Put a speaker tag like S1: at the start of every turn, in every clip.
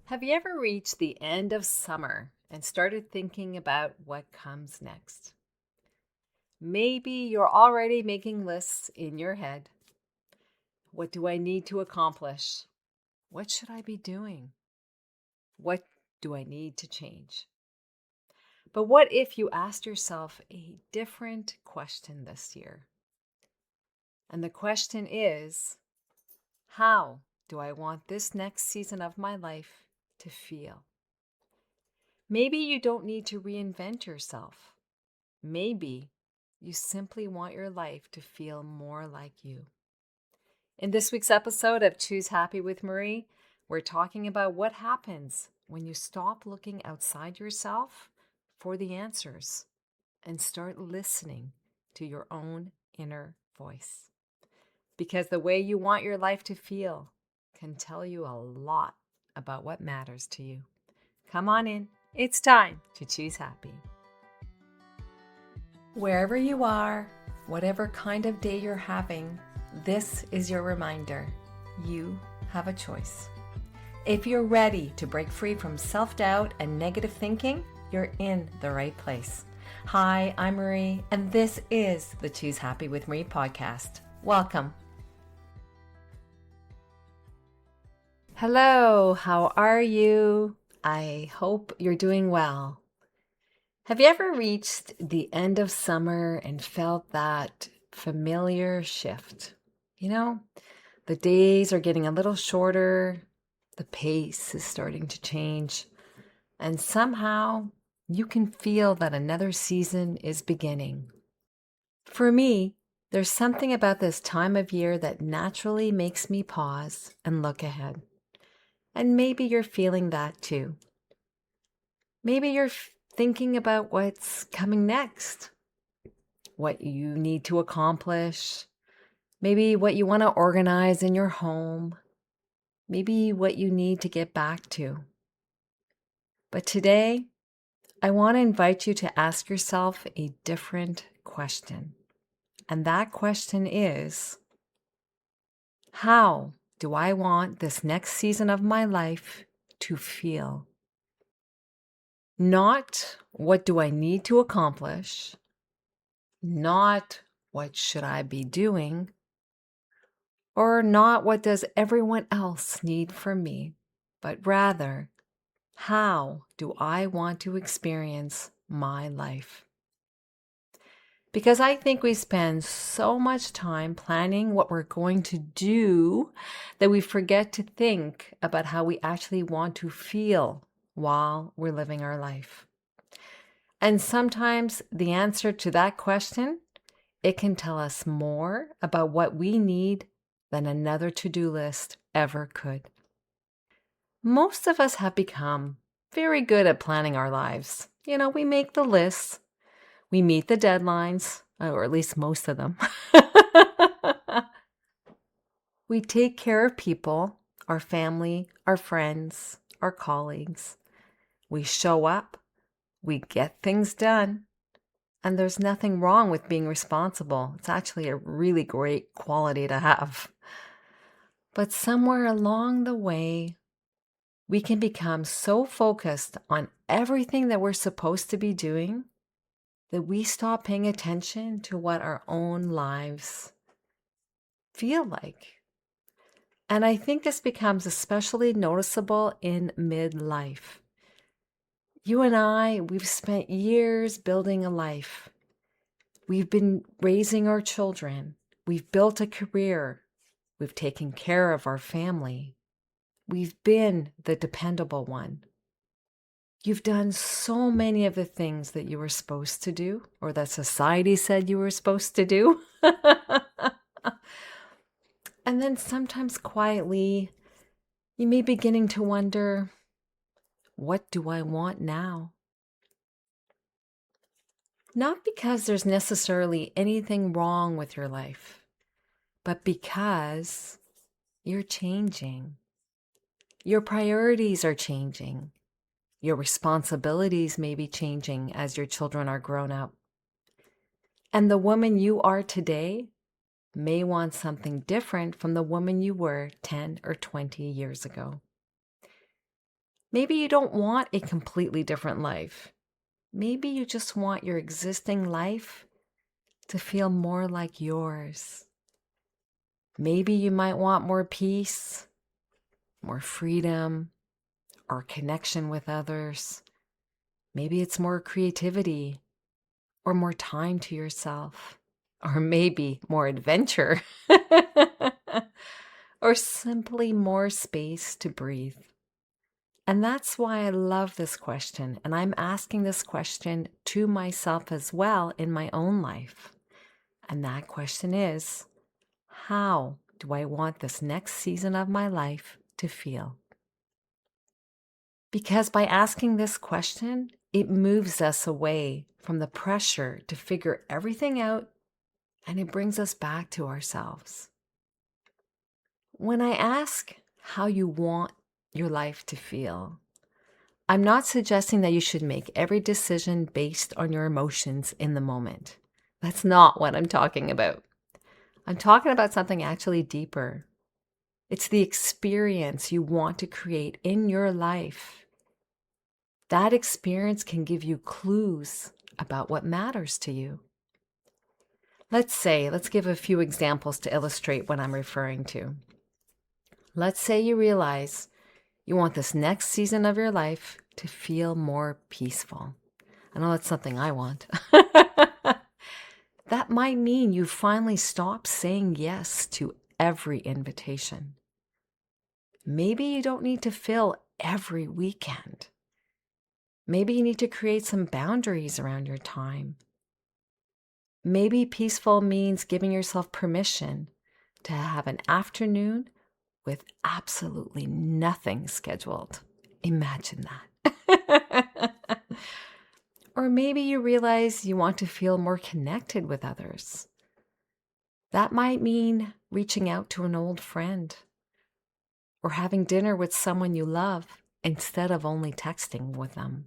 S1: Have you ever reached the end of summer and started thinking about what comes next? Maybe you're already making lists in your head. What do I need to accomplish? What should I be doing? What do I need to change? But what if you asked yourself a different question this year? And the question is, how do I want this next season of my life to feel? Maybe you don't need to reinvent yourself. Maybe you simply want your life to feel more like you. In this week's episode of Choose Happy with Marie, we're talking about what happens when you stop looking outside yourself for the answers and start listening to your own inner voice. Because the way you want your life to feel can tell you a lot about what matters to you. Come on in. It's time to choose happy. Wherever you are, whatever kind of day you're having, this is your reminder. You have a choice. If you're ready to break free from self-doubt and negative thinking, you're in the right place. Hi, I'm Marie, and this is the Choose Happy with Marie podcast. Welcome. Hello, how are you? I hope you're doing well. Have you ever reached the end of summer and felt that familiar shift? The days are getting a little shorter, the pace is starting to change, and somehow you can feel that another season is beginning. For me, there's something about this time of year that naturally makes me pause and look ahead. And maybe you're feeling that too. Maybe you're thinking about what's coming next, what you need to accomplish, maybe what you want to organize in your home, maybe what you need to get back to. But today, I want to invite you to ask yourself a different question. And that question is, how do I want this next season of my life to feel? Not what do I need to accomplish, not what should I be doing, or not what does everyone else need from me, but rather, how do I want to experience my life? Because I think we spend so much time planning what we're going to do that we forget to think about how we actually want to feel while we're living our life. And sometimes the answer to that question, it can tell us more about what we need than another to-do list ever could. Most of us have become very good at planning our lives. We make the lists, we meet the deadlines, or at least most of them. We take care of people, our family, our friends, our colleagues. We show up, we get things done. And there's nothing wrong with being responsible. It's actually a really great quality to have. But somewhere along the way, we can become so focused on everything that we're supposed to be doing that we stop paying attention to what our own lives feel like. And I think this becomes especially noticeable in midlife. You and I, we've spent years building a life. We've been raising our children. We've built a career. We've taken care of our family. We've been the dependable one. You've done so many of the things that you were supposed to do, or that society said you were supposed to do. And then sometimes quietly, you may be beginning to wonder, what do I want now? Not because there's necessarily anything wrong with your life, but because you're changing. Your priorities are changing. Your responsibilities may be changing as your children are grown up. And the woman you are today may want something different from the woman you were 10 or 20 years ago. Maybe you don't want a completely different life. Maybe you just want your existing life to feel more like yours. Maybe you might want more peace, more freedom, or connection with others. Maybe it's more creativity or more time to yourself, or maybe more adventure, or simply more space to breathe. And that's why I love this question. And I'm asking this question to myself as well in my own life. And that question is, how do I want this next season of my life to feel? Because by asking this question, it moves us away from the pressure to figure everything out, and it brings us back to ourselves. When I ask how you want your life to feel, I'm not suggesting that you should make every decision based on your emotions in the moment. That's not what I'm talking about. I'm talking about something actually deeper. It's the experience you want to create in your life. That experience can give you clues about what matters to you. Let's give a few examples to illustrate what I'm referring to. Let's say you realize you want this next season of your life to feel more peaceful. I know that's something I want. That might mean you finally stop saying yes to every invitation. Maybe you don't need to fill every weekend. Maybe you need to create some boundaries around your time. Maybe peaceful means giving yourself permission to have an afternoon with absolutely nothing scheduled. Imagine that. Or maybe you realize you want to feel more connected with others. That might mean reaching out to an old friend or having dinner with someone you love instead of only texting with them.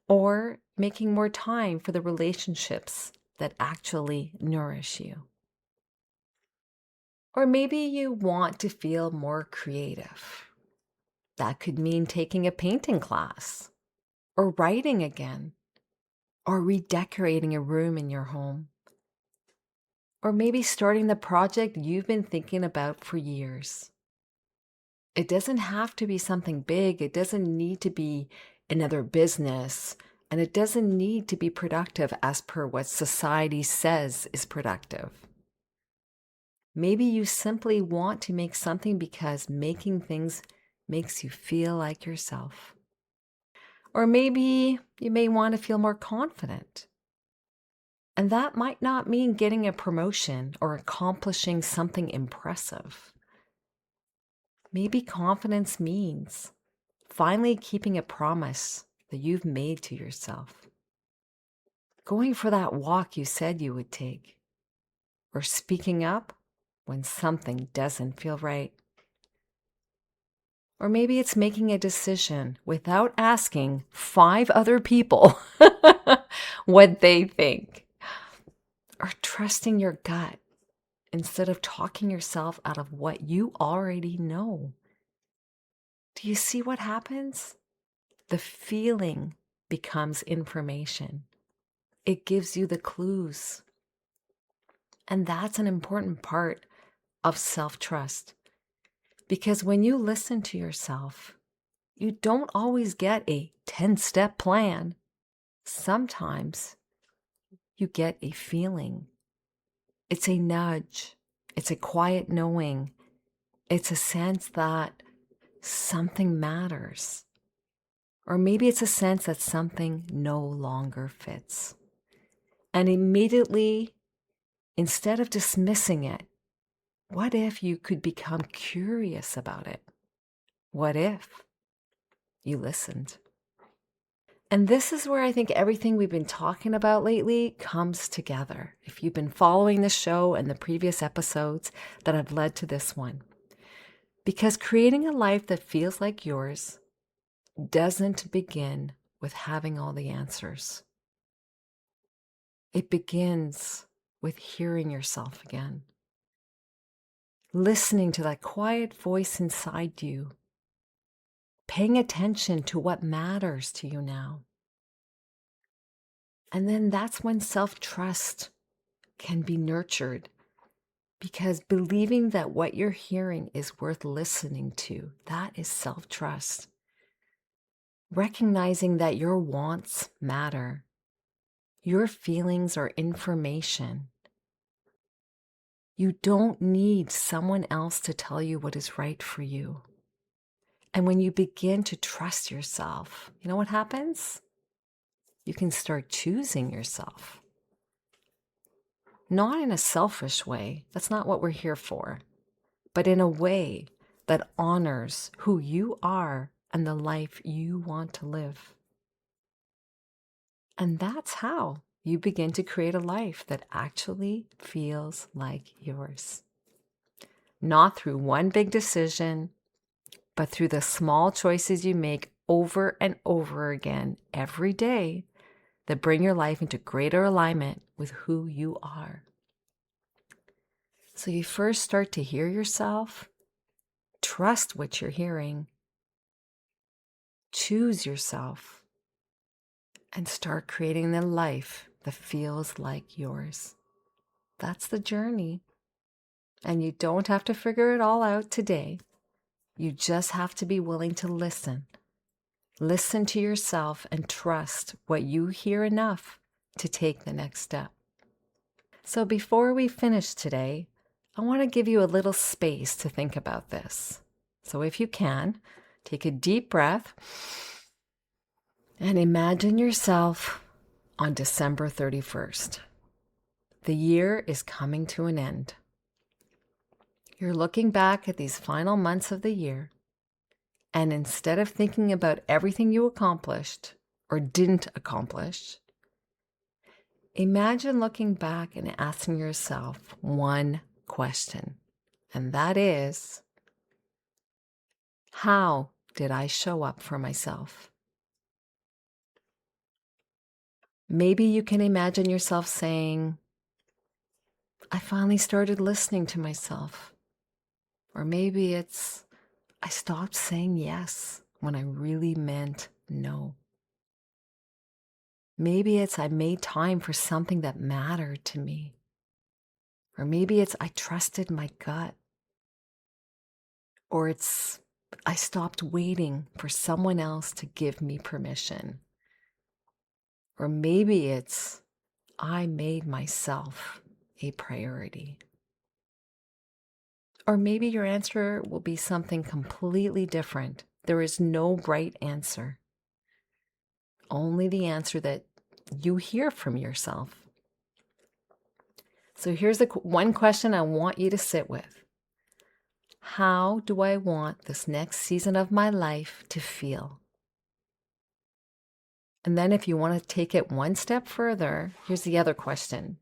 S1: Or making more time for the relationships that actually nourish you. Or maybe you want to feel more creative. That could mean taking a painting class, or writing again, or redecorating a room in your home. Or maybe starting the project you've been thinking about for years. It doesn't have to be something big. It doesn't need to be another business. And it doesn't need to be productive as per what society says is productive. Maybe you simply want to make something because making things makes you feel like yourself. Or maybe you may want to feel more confident. And that might not mean getting a promotion or accomplishing something impressive. Maybe confidence means finally keeping a promise that you've made to yourself. Going for that walk you said you would take. Or speaking up when something doesn't feel right. Or maybe it's making a decision without asking 5 other people what they think. Or trusting your gut instead of talking yourself out of what you already know. Do you see what happens? The feeling becomes information. It gives you the clues. And that's an important part of self-trust. Because when you listen to yourself, you don't always get a 10-step plan. Sometimes you get a feeling. It's a nudge. It's a quiet knowing. It's a sense that something matters. Or maybe it's a sense that something no longer fits. And immediately, instead of dismissing it, what if you could become curious about it? What if you listened? And this is where I think everything we've been talking about lately comes together. If you've been following the show and the previous episodes that have led to this one. Because creating a life that feels like yours doesn't begin with having all the answers. It begins with hearing yourself again. Listening to that quiet voice inside you paying attention to what matters to you now. And then that's when self-trust can be nurtured, because believing that what you're hearing is worth listening to, that is self-trust. Recognizing that your wants matter. Your feelings are information. You don't need someone else to tell you what is right for you. And when you begin to trust yourself, you know what happens? You can start choosing yourself. Not in a selfish way. That's not what we're here for. But in a way that honors who you are and the life you want to live. And that's how you begin to create a life that actually feels like yours. Not through one big decision, but through the small choices you make over and over again every day that bring your life into greater alignment with who you are. So you first start to hear yourself, trust what you're hearing, choose yourself, and start creating the life that feels like yours. That's the journey. And you don't have to figure it all out today. You just have to be willing to listen. Listen to yourself and trust what you hear enough to take the next step. So before we finish today, I want to give you a little space to think about this. So if you can, take a deep breath and imagine yourself on December 31st. The year is coming to an end. You're looking back at these final months of the year, and instead of thinking about everything you accomplished or didn't accomplish, imagine looking back and asking yourself one question, and that is, how did I show up for myself? Maybe you can imagine yourself saying, I finally started listening to myself. Or maybe it's, I stopped saying yes when I really meant no. Maybe it's, I made time for something that mattered to me. Or maybe it's, I trusted my gut. Or it's, I stopped waiting for someone else to give me permission. Or maybe it's, I made myself a priority. Or maybe your answer will be something completely different. There is no right answer. Only the answer that you hear from yourself. So here's the one question I want you to sit with. How do I want this next season of my life to feel? And then if you want to take it one step further, here's the other question.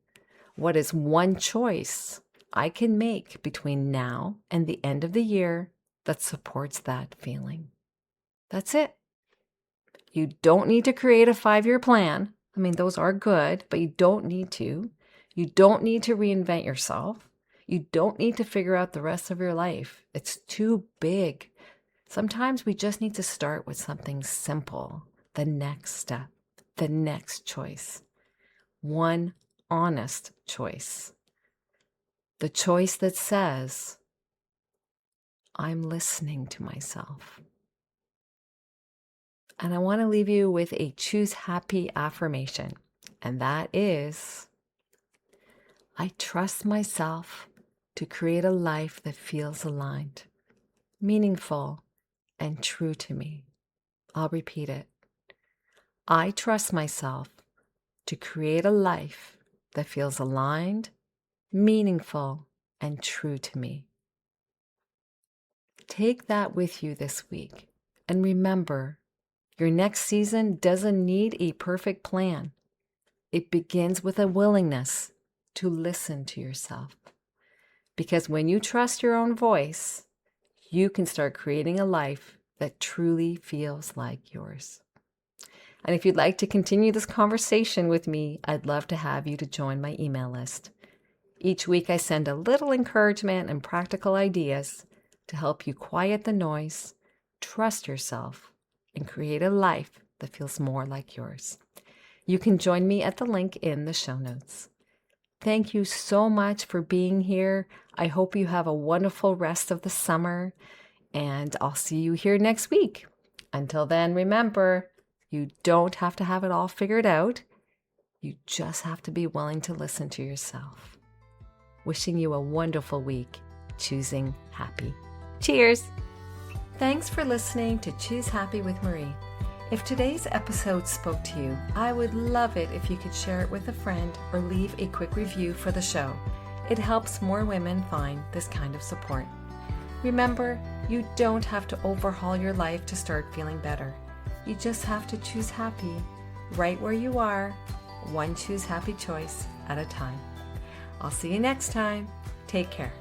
S1: What is one choice I can make between now and the end of the year that supports that feeling? That's it. You don't need to create a 5-year plan. I mean, those are good, but you don't need to. You don't need to reinvent yourself. You don't need to figure out the rest of your life. It's too big. Sometimes we just need to start with something simple, the next step, the next choice. One honest choice. The choice that says, I'm listening to myself. And I want to leave you with a choose happy affirmation. And that is, I trust myself to create a life that feels aligned, meaningful, and true to me. I'll repeat it. I trust myself to create a life that feels aligned, meaningful, and true to me. Take that with you this week. And remember, your next season doesn't need a perfect plan. It begins with a willingness to listen to yourself. Because when you trust your own voice, you can start creating a life that truly feels like yours. And if you'd like to continue this conversation with me, I'd love to have you to join my email list. Each week I send a little encouragement and practical ideas to help you quiet the noise, trust yourself, and create a life that feels more like yours. You can join me at the link in the show notes. Thank you so much for being here. I hope you have a wonderful rest of the summer, and I'll see you here next week. Until then, remember, you don't have to have it all figured out. You just have to be willing to listen to yourself. Wishing you a wonderful week, choosing happy. Cheers! Thanks for listening to Choose Happy with Marie. If today's episode spoke to you, I would love it if you could share it with a friend or leave a quick review for the show. It helps more women find this kind of support. Remember, you don't have to overhaul your life to start feeling better. You just have to choose happy right where you are, one choose happy choice at a time. I'll see you next time. Take care.